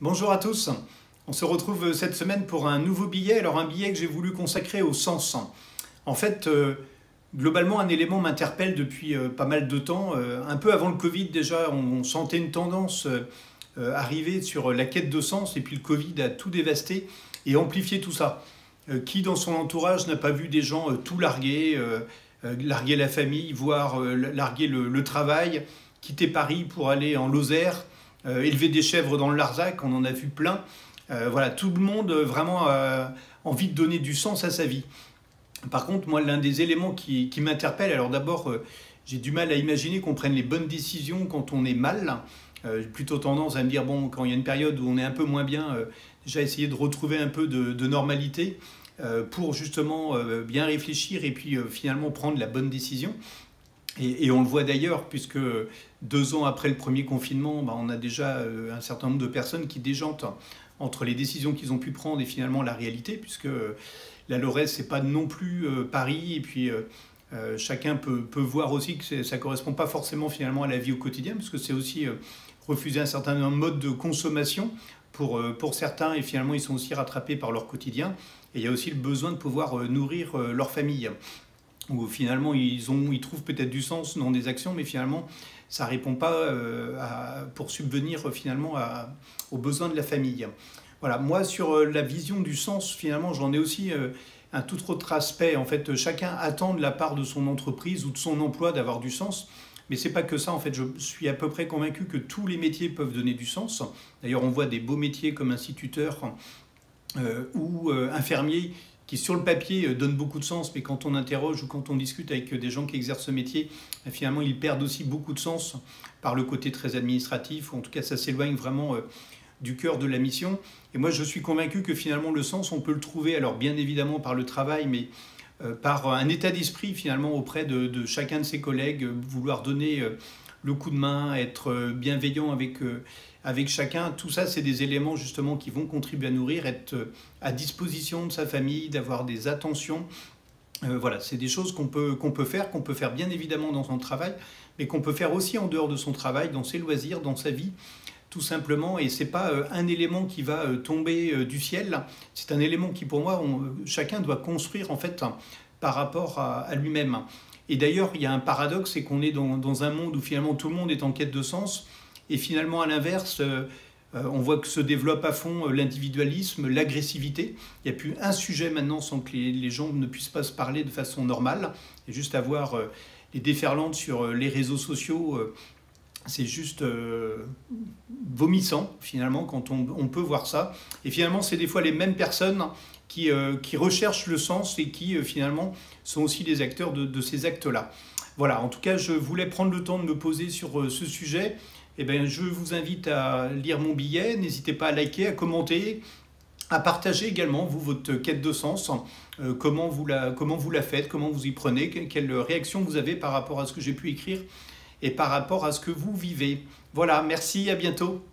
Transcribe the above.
Bonjour à tous, on se retrouve cette semaine pour un nouveau billet, alors un billet que j'ai voulu consacrer au sens. En fait, globalement, un élément m'interpelle depuis pas mal de temps. Un peu avant le Covid déjà, on sentait une tendance arriver sur la quête de sens, et puis le Covid a tout dévasté et amplifié tout ça. Qui dans son entourage n'a pas vu des gens tout larguer, larguer la famille, voire larguer le travail, quitter Paris pour aller en Lozère, élever des chèvres dans le Larzac, on en a vu plein. Voilà, tout le monde vraiment a envie de donner du sens à sa vie. Par contre, moi, l'un des éléments qui m'interpelle, alors d'abord, j'ai du mal à imaginer qu'on prenne les bonnes décisions quand on est mal. J'ai plutôt tendance à me dire, bon, quand il y a une période où on est un peu moins bien, déjà essayer de retrouver un peu de normalité pour justement bien réfléchir et puis finalement prendre la bonne décision. Et on le voit d'ailleurs, puisque 2 ans après le premier confinement, on a déjà un certain nombre de personnes qui déjantent entre les décisions qu'ils ont pu prendre et finalement la réalité, puisque la Lorraine, c'est pas non plus Paris, et puis chacun peut voir aussi que ça ne correspond pas forcément finalement à la vie au quotidien, parce que c'est aussi refuser un certain nombre de consommation pour certains, et finalement ils sont aussi rattrapés par leur quotidien, et il y a aussi le besoin de pouvoir nourrir leur famille, où finalement ils trouvent peut-être du sens dans des actions, mais finalement ça ne répond pas pour subvenir finalement aux besoins de la famille. Voilà, moi sur la vision du sens, finalement j'en ai aussi un tout autre aspect. En fait, chacun attend de la part de son entreprise ou de son emploi d'avoir du sens. Mais c'est pas que ça, en fait, je suis à peu près convaincu que tous les métiers peuvent donner du sens. D'ailleurs, on voit des beaux métiers comme instituteur ou infirmier qui sur le papier donnent beaucoup de sens, mais quand on interroge ou quand on discute avec des gens qui exercent ce métier, finalement ils perdent aussi beaucoup de sens par le côté très administratif, ou en tout cas ça s'éloigne vraiment du cœur de la mission. Et moi je suis convaincu que finalement le sens on peut le trouver, alors bien évidemment par le travail, mais par un état d'esprit finalement auprès de chacun de ses collègues, vouloir donner le coup de main, être bienveillant avec chacun. Tout ça, c'est des éléments justement qui vont contribuer à nourrir, être à disposition de sa famille, d'avoir des attentions. Voilà, c'est des choses qu'on peut faire bien évidemment dans son travail, mais qu'on peut faire aussi en dehors de son travail, dans ses loisirs, dans sa vie, tout simplement. Et c'est pas un élément qui va tomber du ciel, c'est un élément qui, pour moi, chacun doit construire en fait par rapport à lui-même. Et d'ailleurs, il y a un paradoxe, c'est qu'on est dans un monde où finalement tout le monde est en quête de sens, et finalement à l'inverse, on voit que se développe à fond l'individualisme, l'agressivité. Il n'y a plus un sujet maintenant sans que les gens ne puissent pas se parler de façon normale. Et juste avoir les déferlantes sur les réseaux sociaux, c'est juste vomissant finalement quand on peut voir ça. Et finalement, c'est des fois les mêmes personnes qui recherchent le sens et qui finalement sont aussi les acteurs de ces actes-là. Voilà, en tout cas, je voulais prendre le temps de me poser sur ce sujet. Eh bien, je vous invite à lire mon billet, n'hésitez pas à liker, à commenter, à partager également, vous, votre quête de sens, comment vous la faites, comment vous y prenez, quelle réaction vous avez par rapport à ce que j'ai pu écrire et par rapport à ce que vous vivez. Voilà, merci, à bientôt.